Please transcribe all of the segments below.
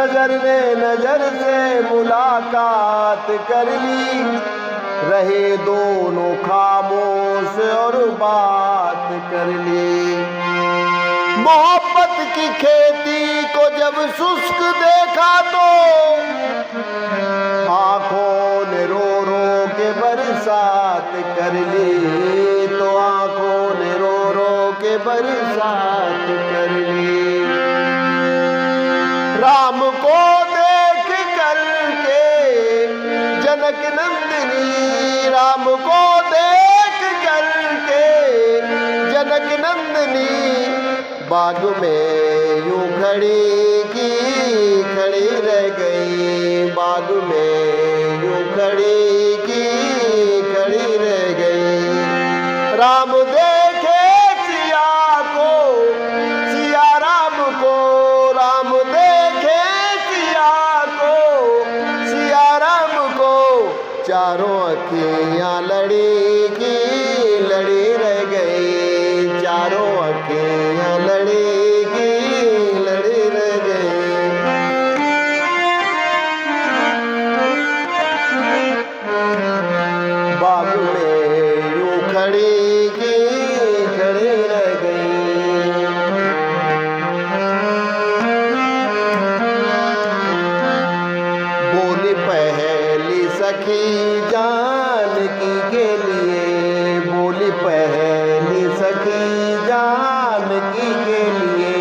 नजर ने नजर से मुलाकात कर ली, रहे दोनों खामोश और बात कर ली। मोहब्बत की खेती को जब शुष्क देखा तो आंखों ने रो रो के बरसात कर ली, तो आंखों ने रो रो के बरसात कर ली। राम को देख कर के जनक नंदिनी, राम को देख कर के जनक नंदिनी बाग में यूं खड़ी की खड़ी रह गई, बाग में यूं खड़ी की खड़ी रह गई। राम देखे सिया को, सिया राम को, राम देखे सिया को, सिया राम को, चारों अखियां लड़ी की लड़ी रह गई, चारों अखियां लड़ी की लड़ी रह गई। बाग में यूं खड़ी की खड़ी रह गई। बोली पहली सखी जानकी के लिए, बोली पहली सखी जानकी के लिए,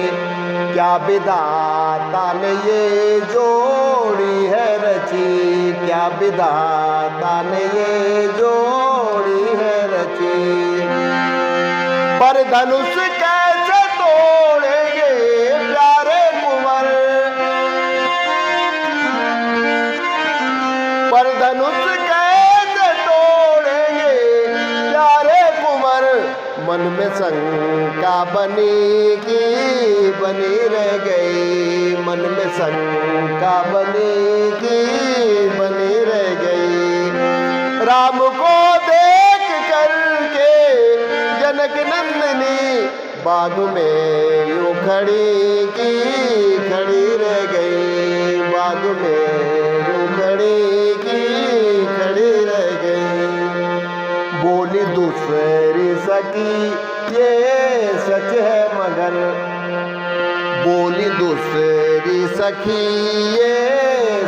क्या विधाता ने ये जोड़ी है रची, क्या विधाता ने ये जोड़ी है रची। पर धनुष कैसे तोड़ेंगे प्यारे कुंवर, पर धनुष कैसे तोड़ेंगे प्यारे कुंवर। मन में शंका बनी की बनी रह गई, मन में शंका बनी की बनी रह गई। राम को देख कर के जनक नंदिनी बाग में यूं खड़ी की खड़ी रह गई, बाग में यूं खड़ी की खड़ी रह गई। बोली दूसरी सखी ये सच है मगर, बोली दूसरी सखी ये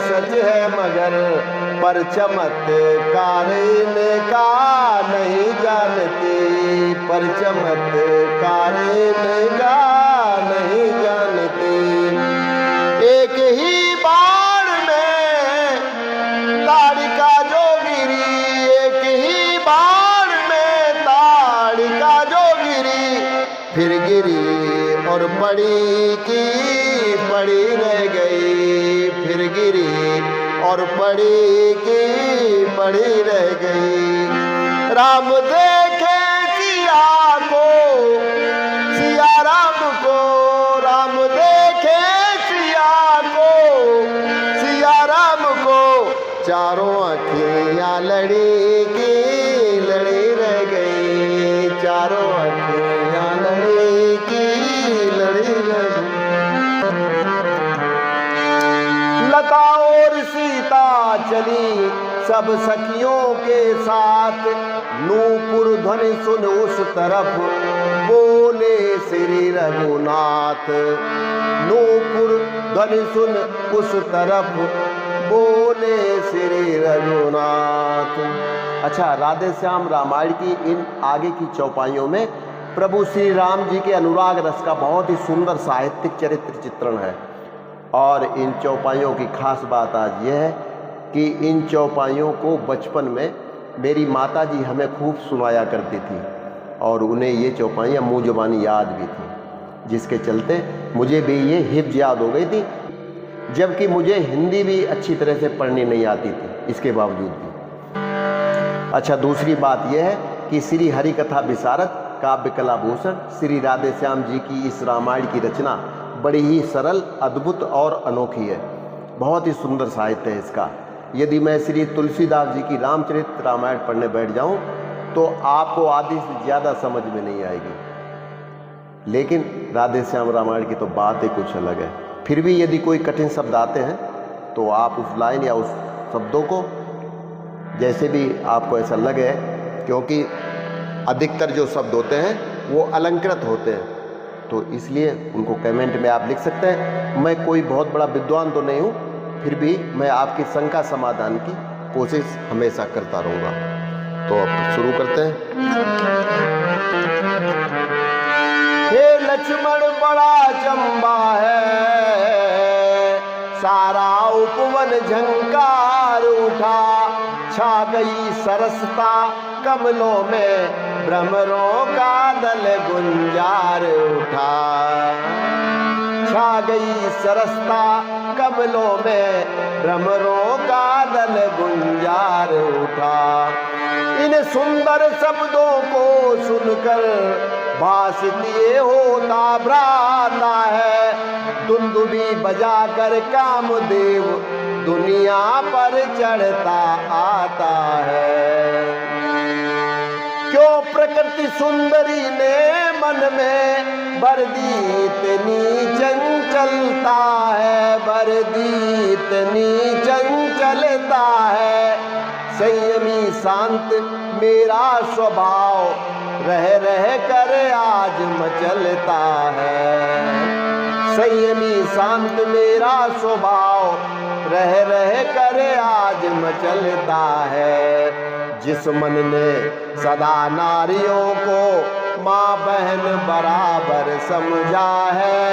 सच है मगर, पर चमत्कार इनका नहीं जानती, पर चमत्कार इनका नहीं जानती। एक ही बाण में ताड़िका जो गिरी, एक ही बाण में ताड़िका जो गिरी, फिर गिरी और पड़ी की पड़ी रह गई, फिर गिरी और पड़ी की पड़ी रह गई। राम देखे सिया को, सिया राम को, राम देखे सिया को, सिया राम को, चारों अखियां लड़ी की लड़ी रह गई, चारों अखियां लड़ी की लड़ी रह गई। लता और सीता चली सब सखियों के साथ, नूपुर ध्वनि सुन उस तरफ बोले श्री रघुनाथ, नूपुर ध्वनि सुन उस तरफ बोले श्री रघुनाथ। अच्छा, राधे श्याम रामायण की इन आगे की चौपाइयों में प्रभु श्री राम जी के अनुराग रस का बहुत ही सुंदर साहित्यिक चरित्र चित्रण है। और इन चौपाइयों की खास बात आज यह है कि इन चौपाइयों को बचपन में मेरी माताजी हमें खूब सुनाया करती थी और उन्हें ये चौपाइयाँ मुँह ज़ुबानी याद भी थी, जिसके चलते मुझे भी ये हिफ्ज़ याद हो गई थी, जबकि मुझे हिंदी भी अच्छी तरह से पढ़नी नहीं आती थी इसके बावजूद भी। अच्छा, दूसरी बात यह है कि श्री हरि कथा विशारद काव्य कला भूषण श्री राधे श्याम जी की इस रामायण की रचना बड़ी ही सरल, अद्भुत और अनोखी है। बहुत ही सुंदर साहित्य है इसका। यदि मैं श्री तुलसीदास जी की रामचरित रामायण पढ़ने बैठ जाऊं तो आपको आधी से ज़्यादा समझ में नहीं आएगी, लेकिन राधे श्याम रामायण की तो बात ही कुछ अलग है। फिर भी यदि कोई कठिन शब्द आते हैं तो आप उस लाइन या उस शब्दों को जैसे भी आपको ऐसा लगे, क्योंकि अधिकतर जो शब्द होते हैं वो अलंकृत होते हैं, तो इसलिए उनको कमेंट में आप लिख सकते हैं। मैं कोई बहुत बड़ा विद्वान तो नहीं हूँ, फिर भी मैं आपकी शंका समाधान की कोशिश हमेशा करता रहूँगा। तो अब शुरू करते हैं। हे लक्ष्मण बड़ा चंबा है, सारा उपवन झंकार उठा, छा गई सरसता कमलों में, भ्रमरों का दल गुंजार उठा। छा गई सरसता कमलों में, भ्रमरों का दल गुंजार उठा। इन सुंदर शब्दों को सुनकर भासतीय होता भ्राता है, दुंदुभी बजाकर कामदेव दुनिया पर चढ़ता आता है। क्यों प्रकृति सुंदरी ने मन में भर दी इतनी चंचलता है, भर दी इतनी चंचलता है। संयमी शांत मेरा स्वभाव रह रह कर आज मचलता है। संयमी शांत मेरा स्वभाव रह रह कर आज मचलता है। जिस मन ने सदा नारियों को माँ बहन बराबर समझा है,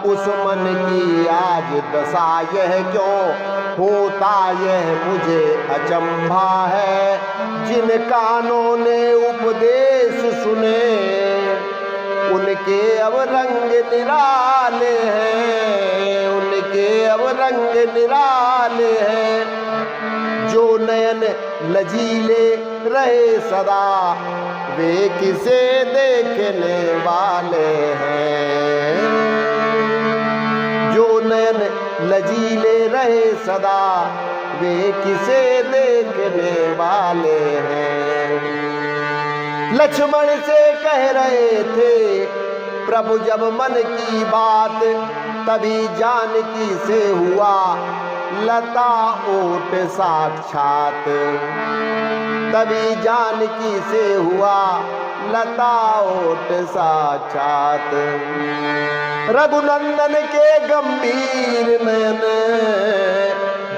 उस मन की आज दशा यह क्यों होता यह मुझे अचंभा है। जिन कानों ने उपदेश सुने उनके अब रंग निराले हैं, उनके अब रंग निराले हैं। जो नयन लजीले रहे सदा वे किसे देखने वाले हैं। जो नयन लजीले रहे सदा वे किसे देखने वाले हैं। लक्ष्मण से कह रहे थे प्रभु जब मन की बात, तभी जानकी से हुआ लता ओट साक्षात। तभी जानकी से हुआ लता ओट साक्षात। रघुनंदन के गंभीर नयन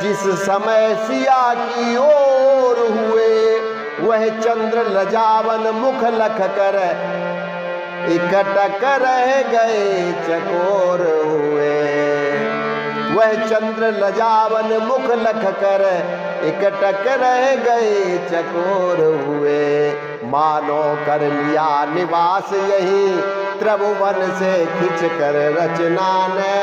जिस समय सिया की ओर हुए, वह चंद्र लजावन मुख लख कर इकटक रह गए चकोर हुए। वह चंद्र लजावन मुख लख कर इकटक रह गए चकोर हुए। मानो कर लिया निवास यही त्रिभुवन से खिंच कर रचना ने।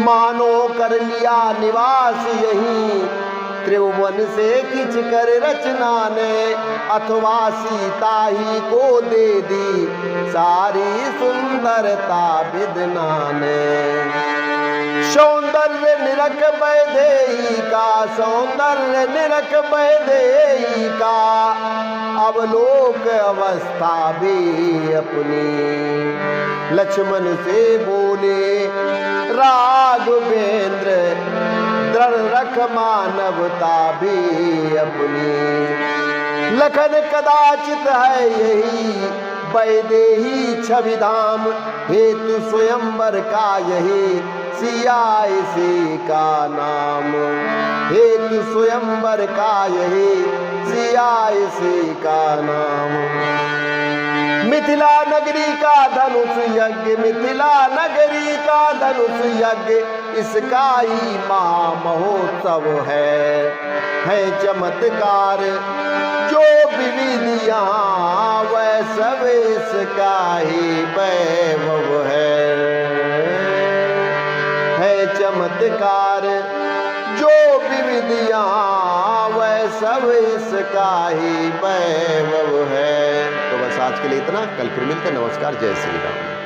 मानो कर लिया निवास यही त्रिभुवन से खिंच कर रचना ने, अथवा सीता ही को दे दी सारी सुंदरता विदना ने। सौंदर्य निरख वैदेही का, सौंदर्य निरख वैदेही का, अवलोक अवस्था भी अपनी। लक्ष्मण से बोले राघवेंद्र, दृढ़ रख मानवता भी अपनी। लखन कदाचित है यही वैदेही छवि धाम, हेतु स्वयंवर का यही सिया इसी का नाम। हेतु स्वयंवर का यही सिया इसी का नाम। मिथिला नगरी का धनुष यज्ञ, मिथिला नगरी का धनुष यज्ञ, इसका ही महामहोत्सव है चमत्कार जो विविधियां वह सब इसका ही वैभव है चमत्कार जो विविधियां वह सब इसका ही वैभव है। तो बस आज के लिए इतना, कल फिर मिलते हैं। नमस्कार, जय श्री राम।